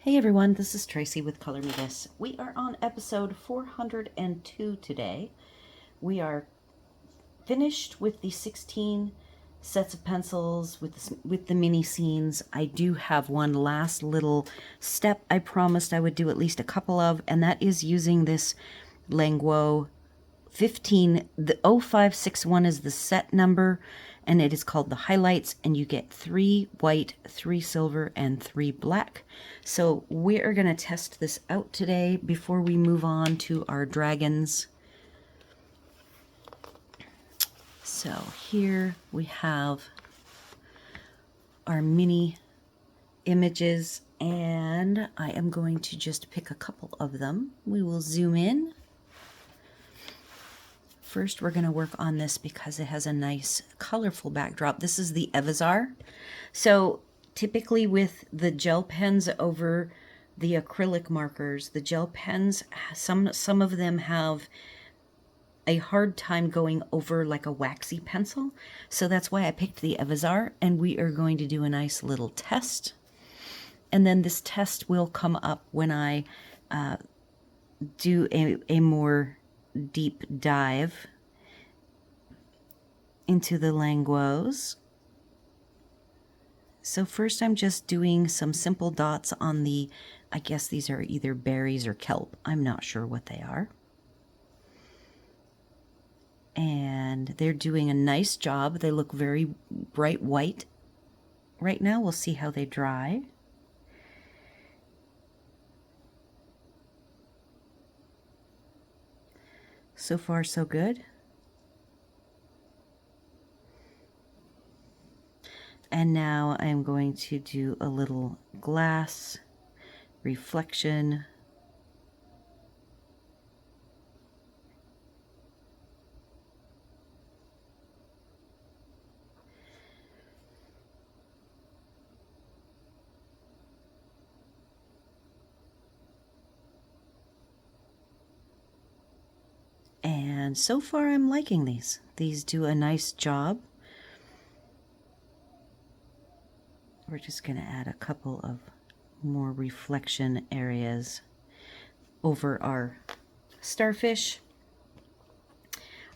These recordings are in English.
Hey everyone, this is Tracy with Color Me This. We are on episode 402 today. We are finished with the 16 sets of pencils with the mini scenes. I do have one last little step I promised I would do at least a couple of, and that is using this Languo 15. The 0561 is the set number, and it is called the highlights, and you get 3 white, 3 silver, and 3 black. So we are going to test this out today before we move on to our dragons. So here we have our mini images, and I am going to just pick a couple of them. We will zoom in. First, we're going to work on this because it has a nice colorful backdrop. This is the Evazar. So typically with the gel pens over the acrylic markers, the gel pens, some of them have a hard time going over like a waxy pencil. So that's why I picked the Evazar, and we are going to do a nice little test. And then this test will come up when I do a more deep dive into the Languos. So first I'm just doing some simple dots on the, I guess these are either berries or kelp. I'm not sure what they are. And they're doing a nice job. They look very bright white right now. We'll see how they dry. So far, so good. And now I'm going to do a little glass reflection. And so far I'm liking these. These do a nice job. We're just going to add a couple of more reflection areas over our starfish.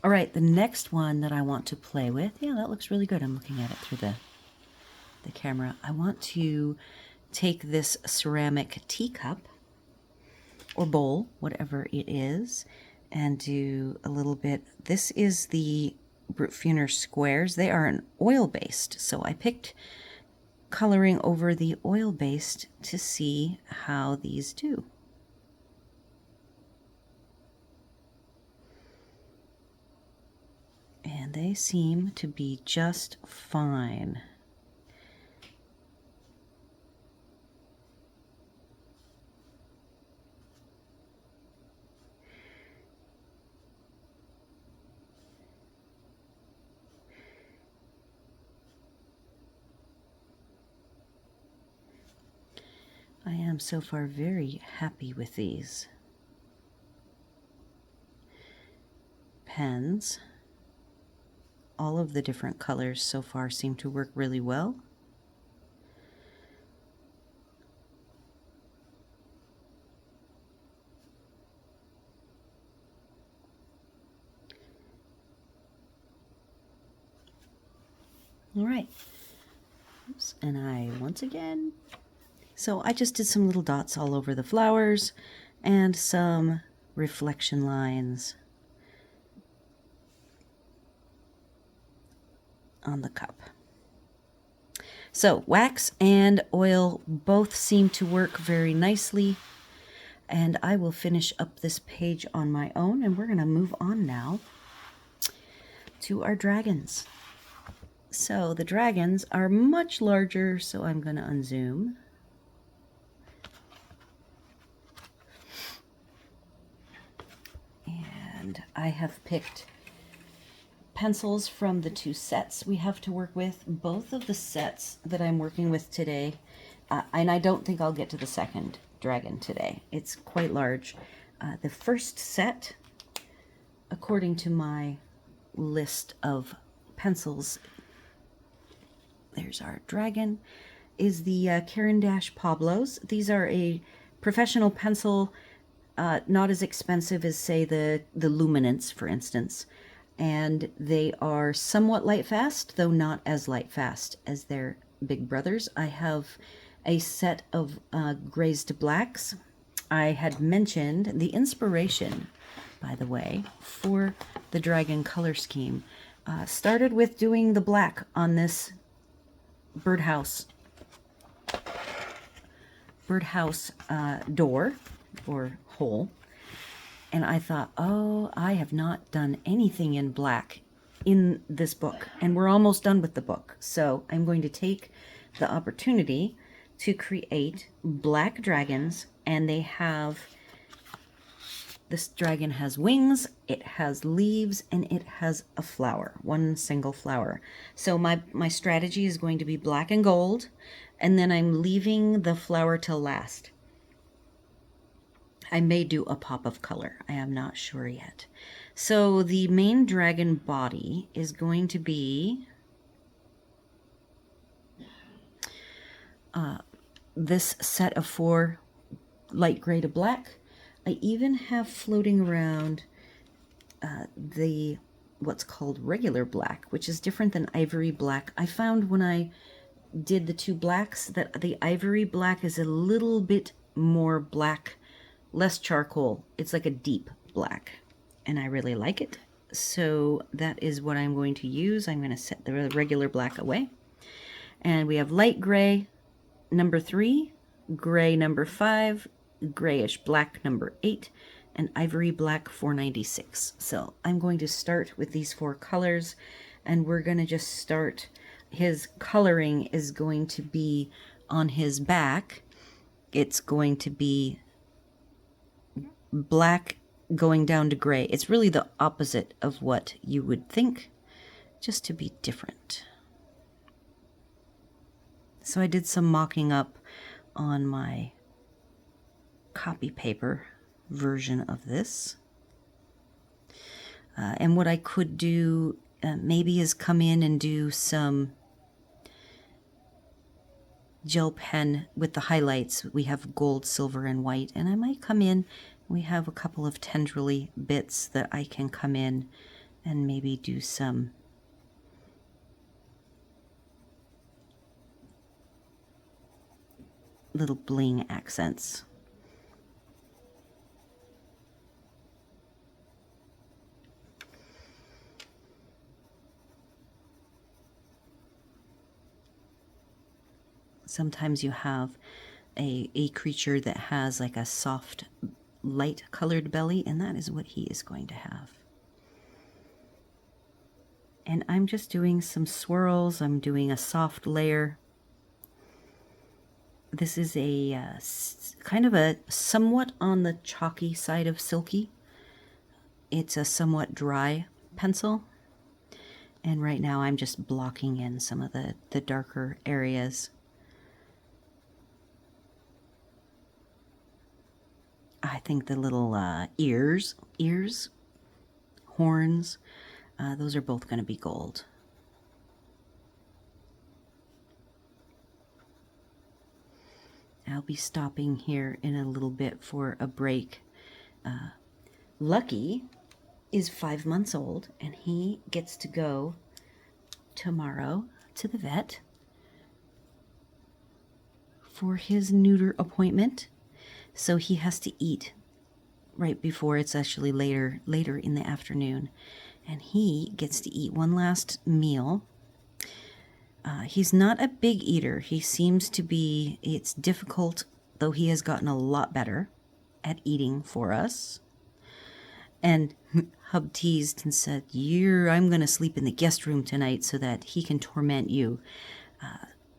All right, the next one that I want to play with, yeah, that looks really good. I'm looking at it through the camera. I want to take this ceramic teacup or bowl, whatever it is, and do a little bit. This is the Brutfuner squares. They are an oil-based, so I picked coloring over the oil-based to see how these do. And they seem to be just fine. I am so far very happy with these pens. All of the different colors so far seem to work really well. All right. Oops. And I once again, so I just did some little dots all over the flowers and some reflection lines on the cup. So wax and oil both seem to work very nicely, and I will finish up this page on my own, and we're going to move on now to our dragons. So the dragons are much larger, so I'm going to unzoom. And I have picked pencils from the 2 sets we have to work with. Both of the sets that I'm working with today, and I don't think I'll get to the second dragon today. It's quite large. The first set, according to my list of pencils, there's our dragon, is the Caran Pablos. These are a professional pencil, not as expensive as, say, the Luminance, for instance. And they are somewhat light fast, though not as light fast as their big brothers. I have a set of grays to blacks. I had mentioned the inspiration, by the way, for the dragon color scheme. Started with doing the black on this birdhouse door or hole. And I thought, oh, I have not done anything in black in this book. And we're almost done with the book. So I'm going to take the opportunity to create black dragons. And they have, this dragon has wings, it has leaves, and it has a flower, one single flower. So my strategy is going to be black and gold. And then I'm leaving the flower till last. I may do a pop of color. I am not sure yet. So the main dragon body is going to be this set of 4 light gray to black. I even have floating around the what's called regular black, which is different than ivory black. I found when I did the 2 blacks that the ivory black is a little bit more black, less charcoal. It's like a deep black, and I really like it. So that is what I'm going to use. I'm going to set the regular black away. And we have light gray number 3, gray number 5, grayish black number 8, and ivory black 496. So I'm going to start with these 4 colors, and we're going to just start. His coloring is going to be on his back. It's going to be black going down to gray. It's really the opposite of what you would think, just to be different. So I did some mocking up on my copy paper version of this. And what I could do maybe is come in and do some gel pen with the highlights. We have gold, silver, and white, and I might come in. We have a couple of tendrily bits that I can come in and maybe do some little bling accents. Sometimes you have a creature that has like a soft, light colored belly, and that is what he is going to have. And I'm just doing some swirls. I'm doing a soft layer. This is a kind of a somewhat on the chalky side of silky. It's a somewhat dry pencil. And right now I'm just blocking in some of the darker areas. I think the little ears, horns, those are both going to be gold. I'll be stopping here in a little bit for a break. Lucky is 5 months old, and he gets to go tomorrow to the vet for his neuter appointment. So he has to eat right before. It's actually later in the afternoon. And he gets to eat one last meal. He's not a big eater. He seems to be, it's difficult, though he has gotten a lot better at eating for us. And Hub teased and said, I'm going to sleep in the guest room tonight so that he can torment you.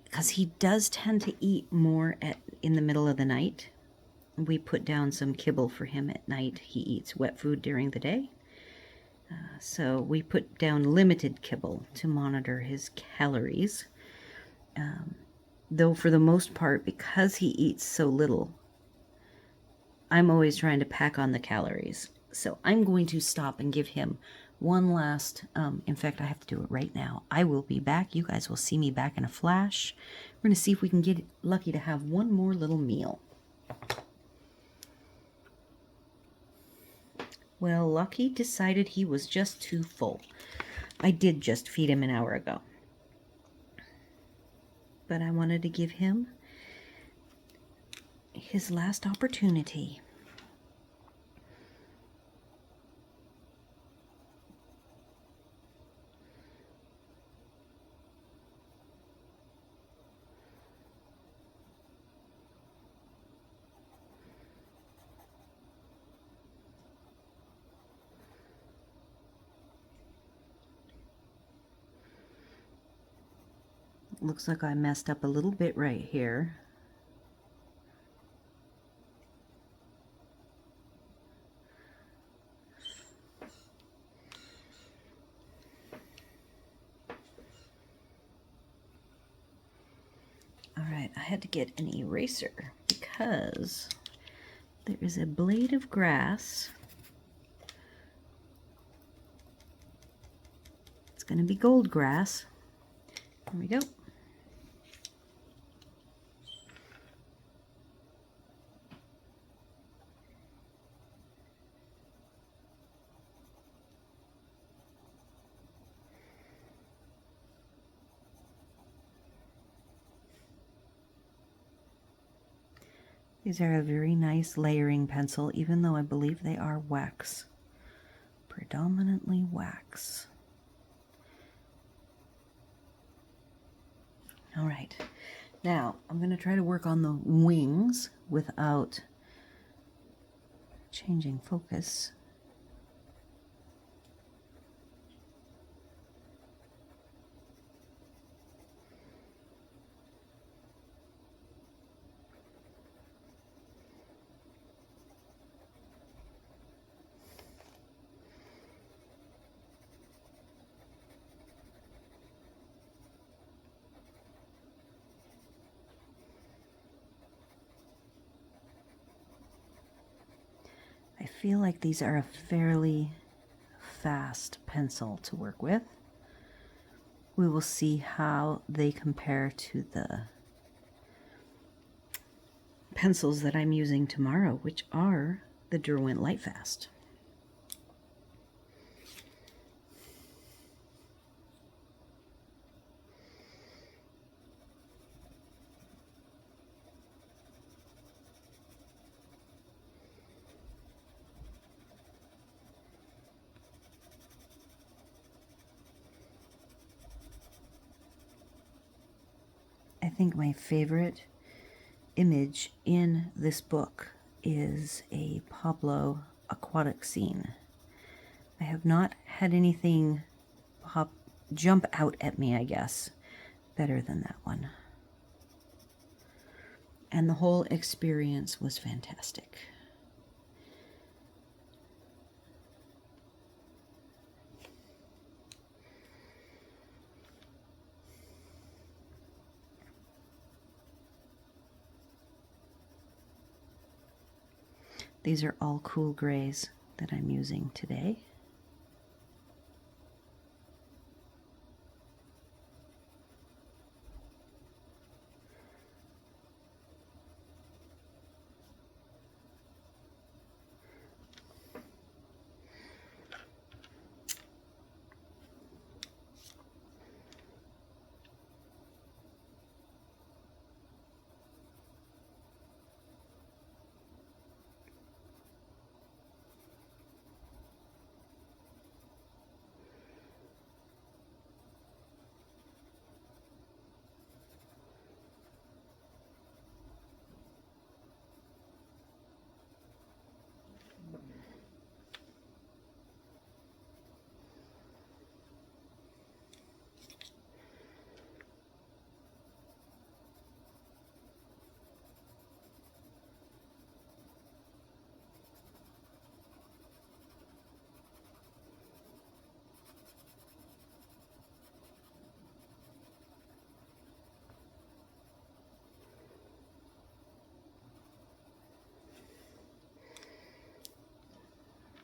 Because he does tend to eat more in the middle of the night. We put down some kibble for him at night. He eats wet food during the day. So we put down limited kibble to monitor his calories. Though for the most part, because he eats so little, I'm always trying to pack on the calories. So I'm going to stop and give him one last, in fact, I have to do it right now. I will be back. You guys will see me back in a flash. We're going to see if we can get lucky to have one more little meal. Well, Lucky decided he was just too full. I did just feed him an hour ago. But I wanted to give him his last opportunity. Looks like I messed up a little bit right here. All right, I had to get an eraser because there is a blade of grass. It's going to be gold grass. There we go. These are a very nice layering pencil, even though I believe they are wax. Predominantly wax. All right, now I'm going to try to work on the wings without changing focus. I feel like these are a fairly fast pencil to work with. We will see how they compare to the pencils that I'm using tomorrow, which are the Derwent Lightfast. I think my favorite image in this book is a Pablo aquatic scene. I have not had anything jump out at me, I guess, better than that one. And the whole experience was fantastic. These are all cool grays that I'm using today.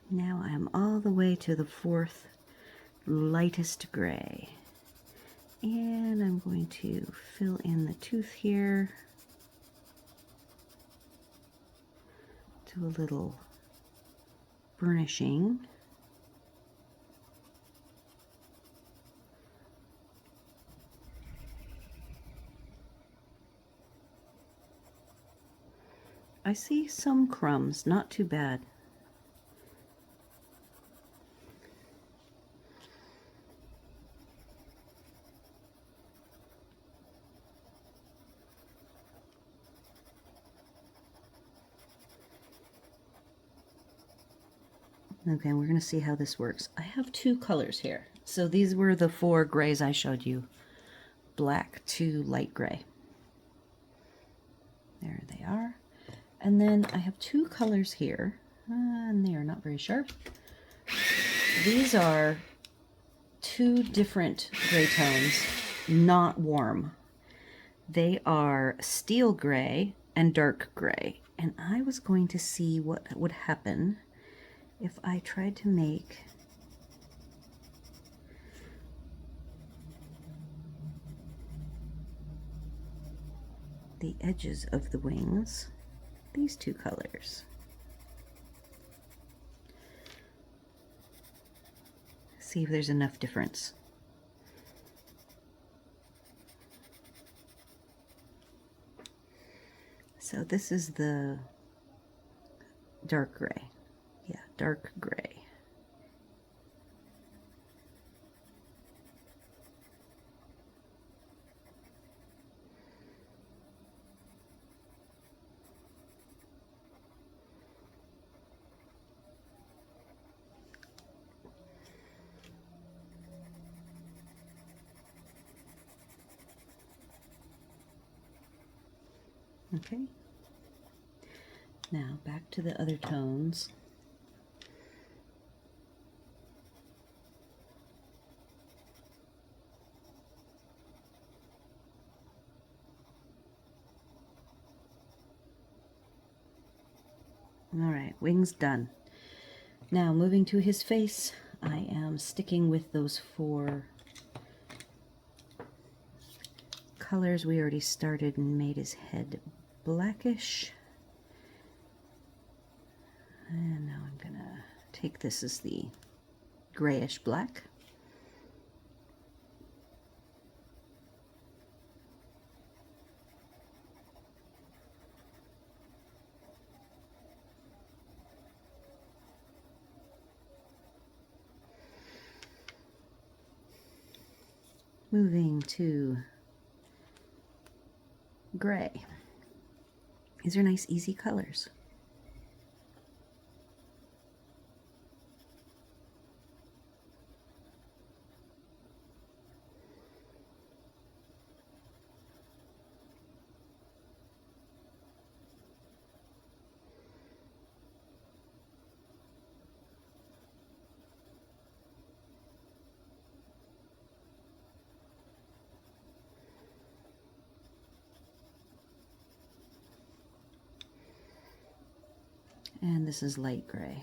Now I'm all the way to the fourth lightest gray. And I'm going to fill in the tooth here. Do a little burnishing. I see some crumbs, not too bad. Okay, we're going to see how this works. I have two colors here. So these were the 4 grays I showed you. Black to light gray. There they are. And then I have 2 colors here, and they are not very sharp. These are 2 different gray tones, not warm. They are steel gray and dark gray. And I was going to see what would happen if I tried to make the edges of the wings these 2 colors. See if there's enough difference. So this is the dark gray. Yeah, dark gray. Okay. Now back to the other tones. All right, wings done. Now moving to his face, I am sticking with those 4 colors. We already started and made his head blackish. And now I'm gonna take this as the grayish black. Moving to gray. These are nice, easy colors. And this is light gray.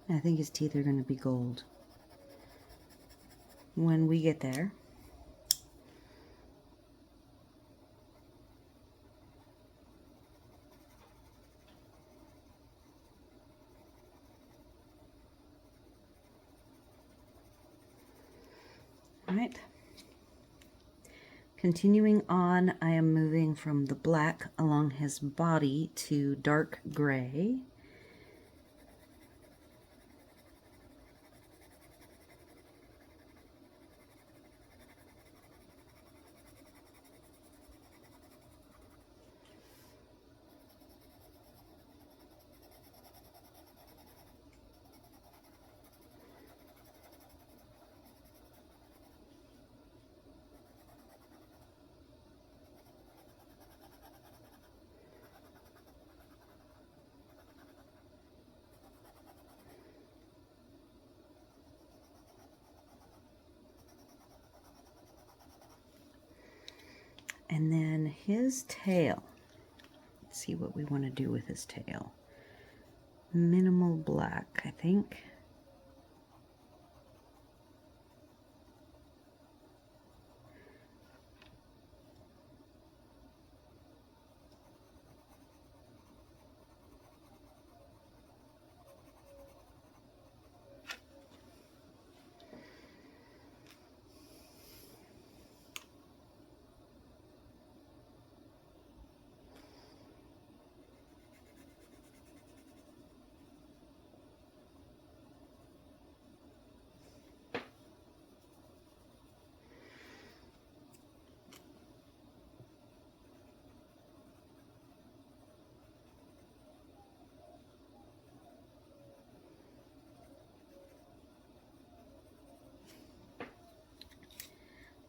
I think his teeth are going to be gold when we get there. All right. Continuing on, I am moving from the black along his body to dark gray. And then his tail. Let's see what we want to do with his tail. Minimal black, I think.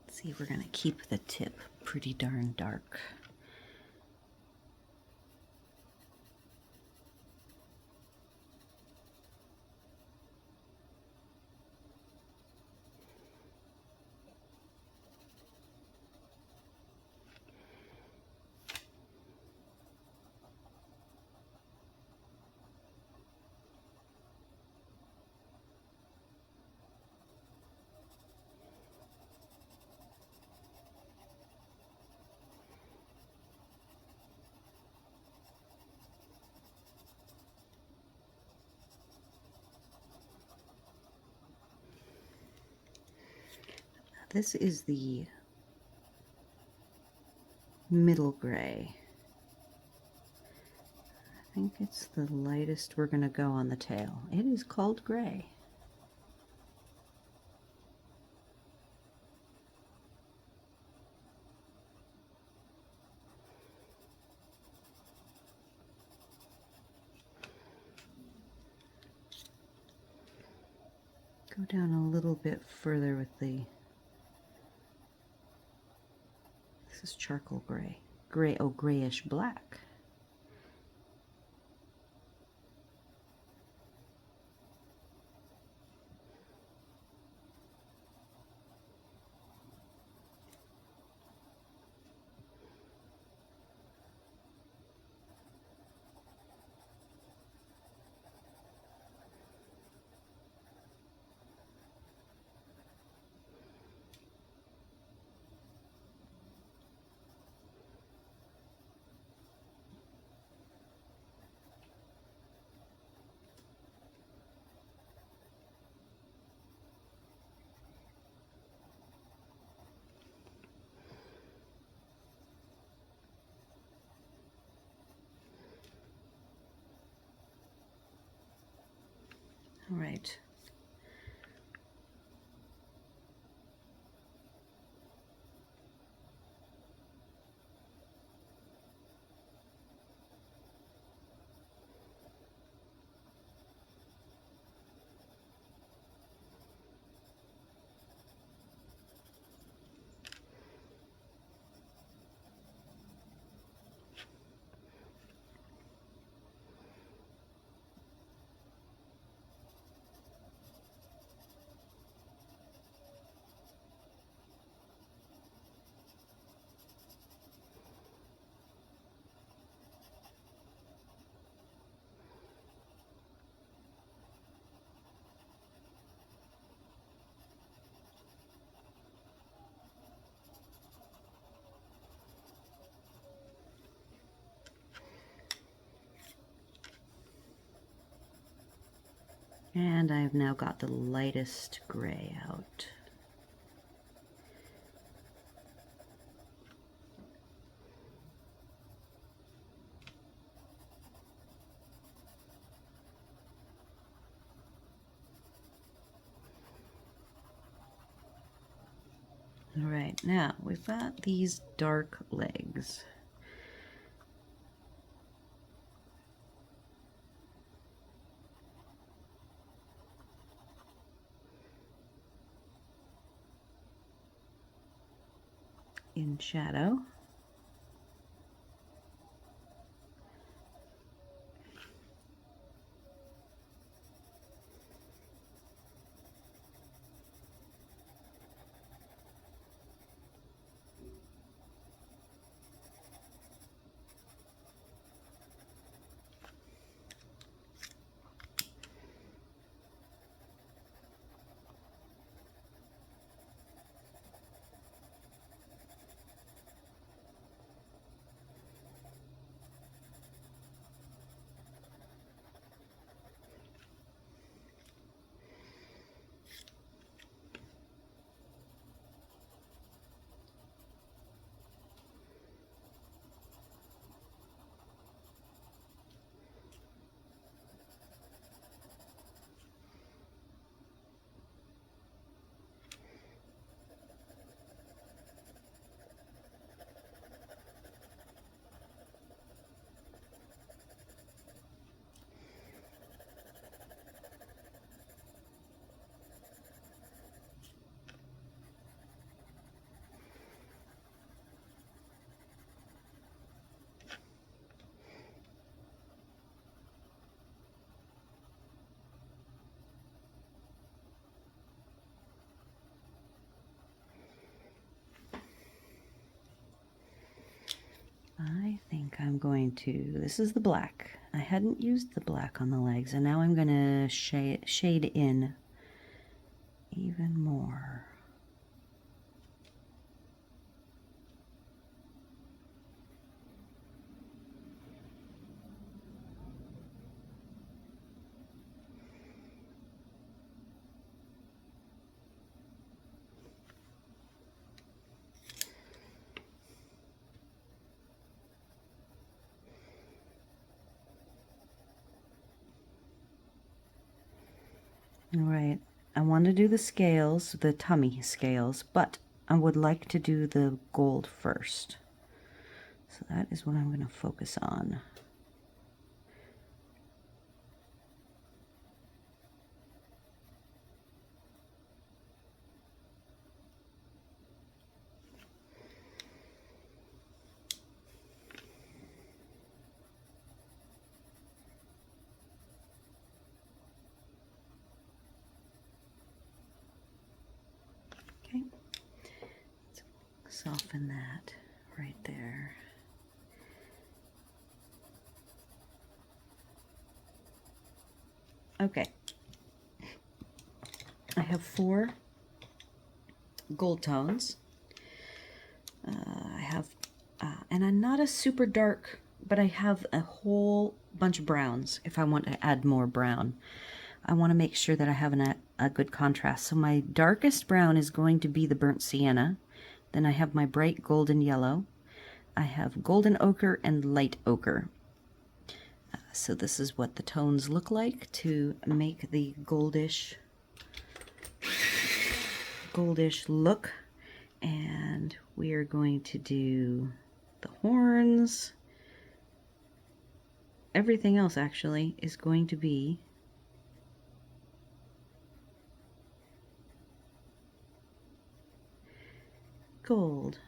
See, we're going to keep the tip pretty darn dark. This is the middle gray. I think it's the lightest we're going to go on the tail. It is called gray. Go down a little bit further with the, this is charcoal gray. Gray, oh, grayish black. All right. And I've now got the lightest gray out. All right, now we've got these dark legs. In shadow. think I'm going to, this is the black. I hadn't used the black on the legs, and now I'm going to shade in even more. All right, I want to do the scales, the tummy scales, but I would like to do the gold first. So that is what I'm going to focus on. Okay, let's soften that right there. Okay, I have 4 gold tones. I have, and I'm not a super dark, but I have a whole bunch of browns if I want to add more brown. I want to make sure that I have a good contrast. So my darkest brown is going to be the burnt sienna. Then I have my bright golden yellow. I have golden ochre and light ochre. So this is what the tones look like to make the goldish look. And we are going to do the horns. Everything else actually is going to be gold.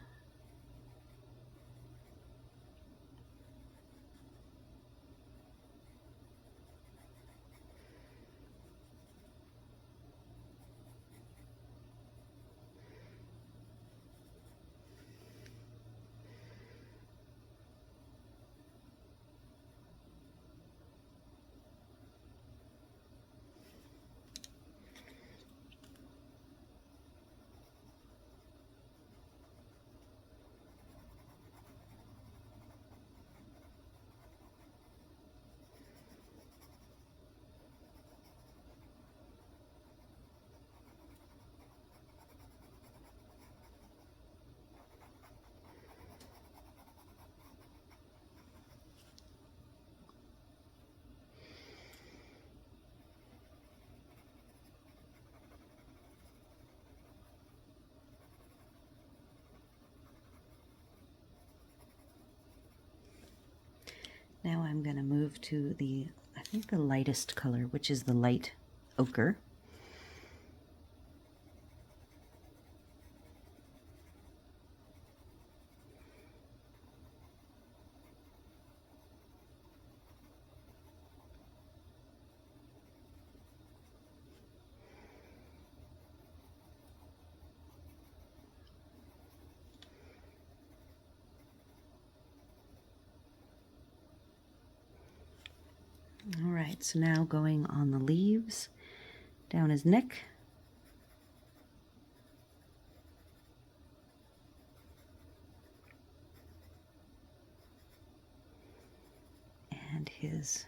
Now I'm going to move to the, I think the lightest color, which is the light ochre. All right, so now going on the leaves, down his neck. And his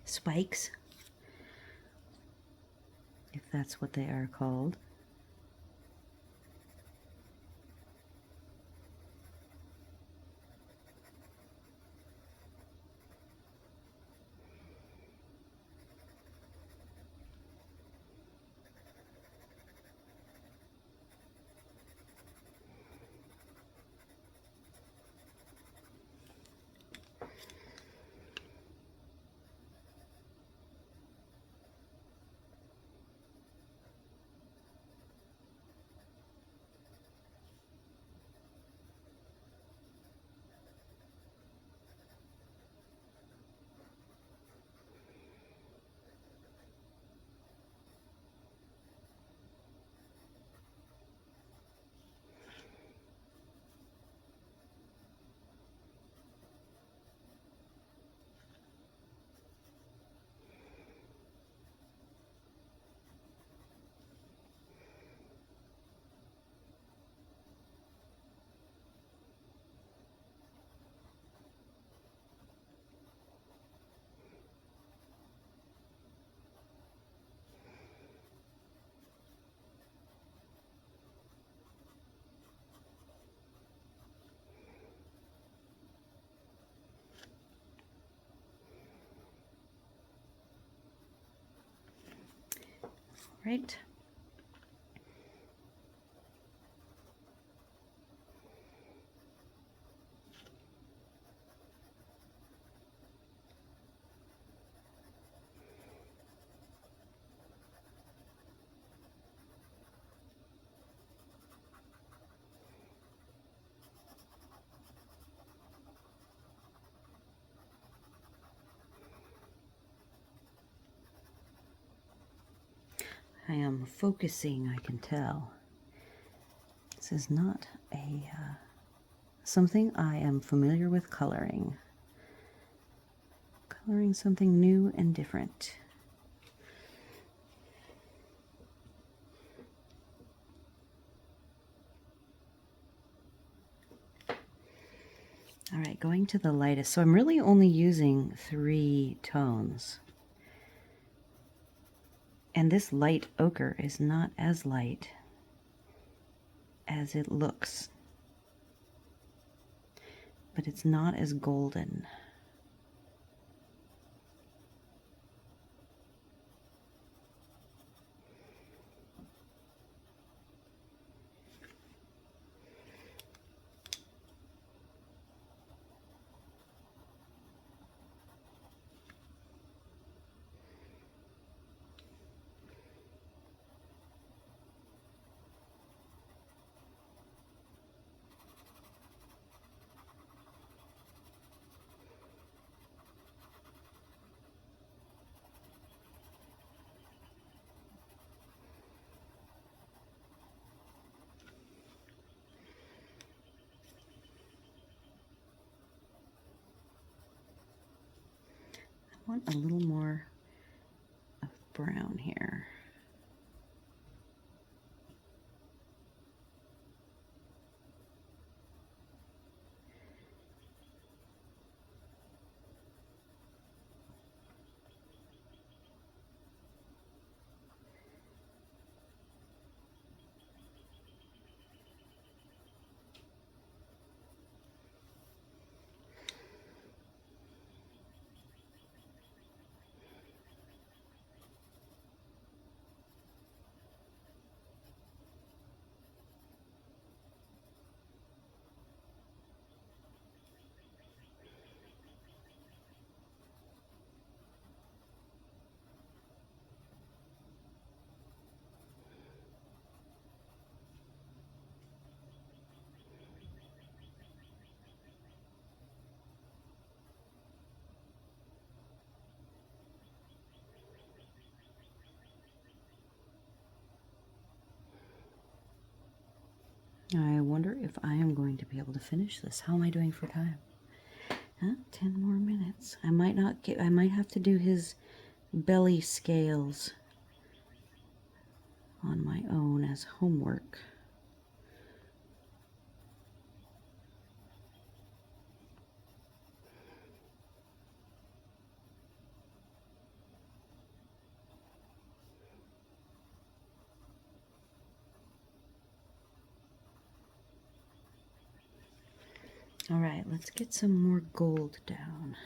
spikes, if that's what they are called. right? I am focusing, I can tell. This is not a something I am familiar with coloring. Coloring something new and different. All right, going to the lightest. So I'm really only using 3 tones. And this light ochre is not as light as it looks, but it's not as golden. I want a little more of brown here. I wonder if I am going to be able to finish this. How am I doing for time? 10 more minutes. I might not get, I might have to do his belly scales on my own as homework. All right, let's get some more gold down.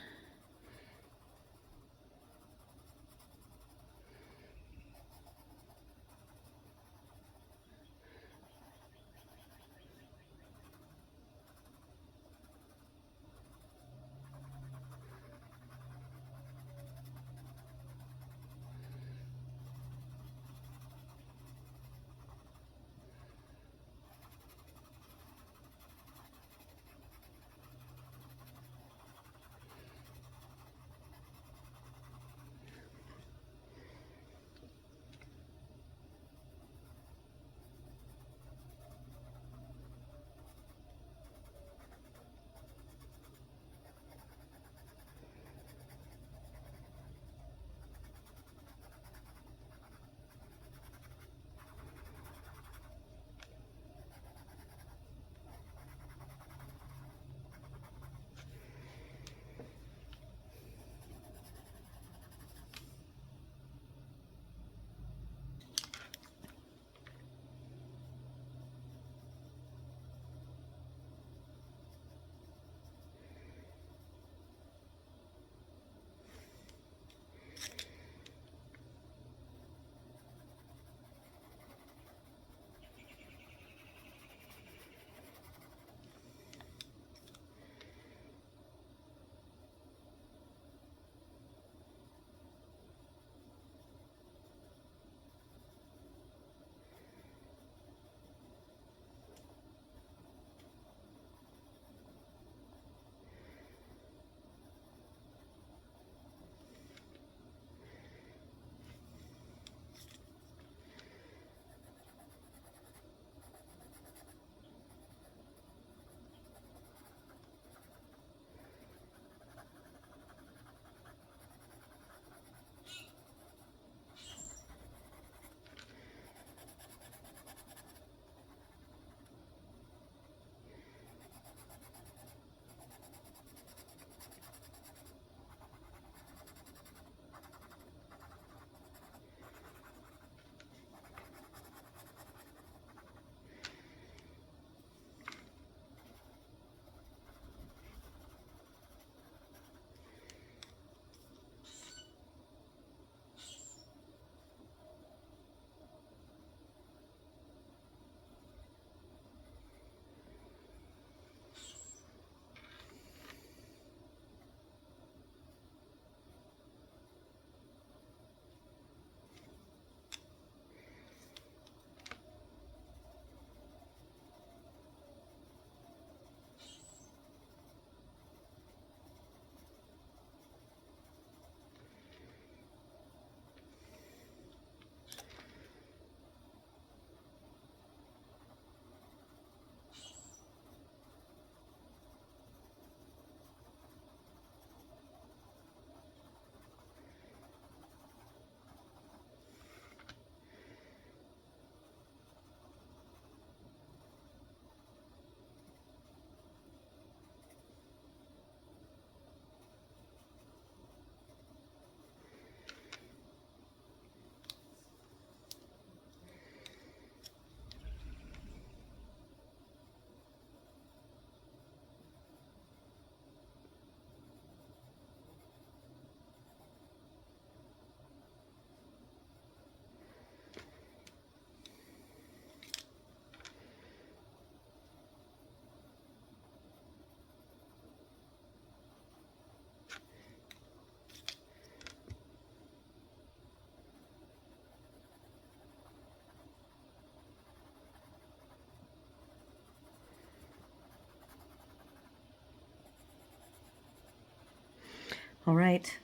All right,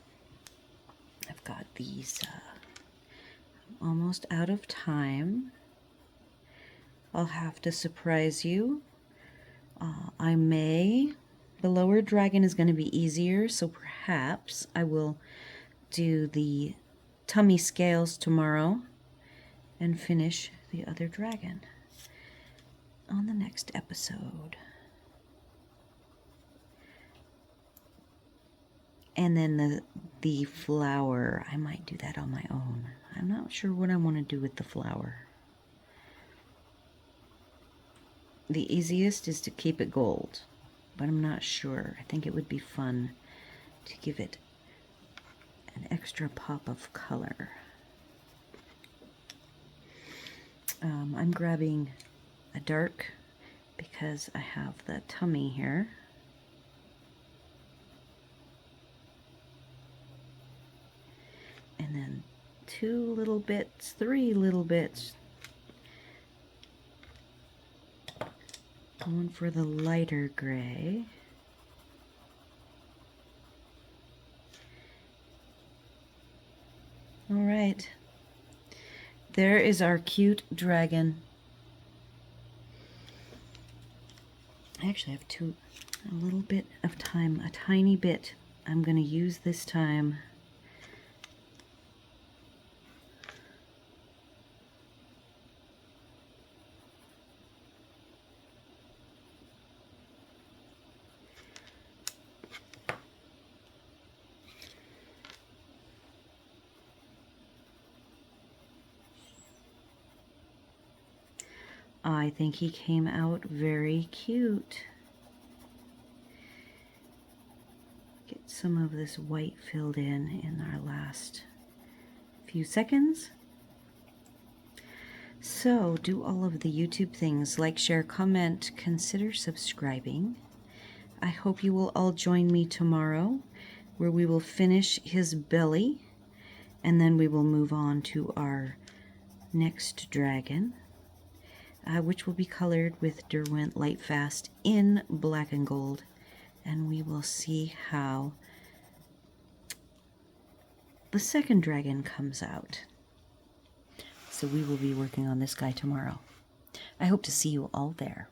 I've got these almost out of time. I'll have to surprise you. The lower dragon is going to be easier, so perhaps I will do the tummy scales tomorrow and finish the other dragon on the next episode. And then the flower, I might do that on my own. I'm not sure what I want to do with the flower. The easiest is to keep it gold, but I'm not sure. I think it would be fun to give it an extra pop of color. I'm grabbing a dark because I have the tummy here. And then 2 little bits, 3 little bits. Going for the lighter gray. All right. There is our cute dragon. I actually have a little bit of time, a tiny bit I'm going to use this time. I think he came out very cute. Get some of this white filled in our last few seconds. So do all of the YouTube things, like, share, comment, consider subscribing. I hope you will all join me tomorrow, where we will finish his belly, and then we will move on to our next dragon, which will be colored with Derwent Lightfast in black and gold, and we will see how the second dragon comes out. So we will be working on this guy tomorrow. I hope to see you all there.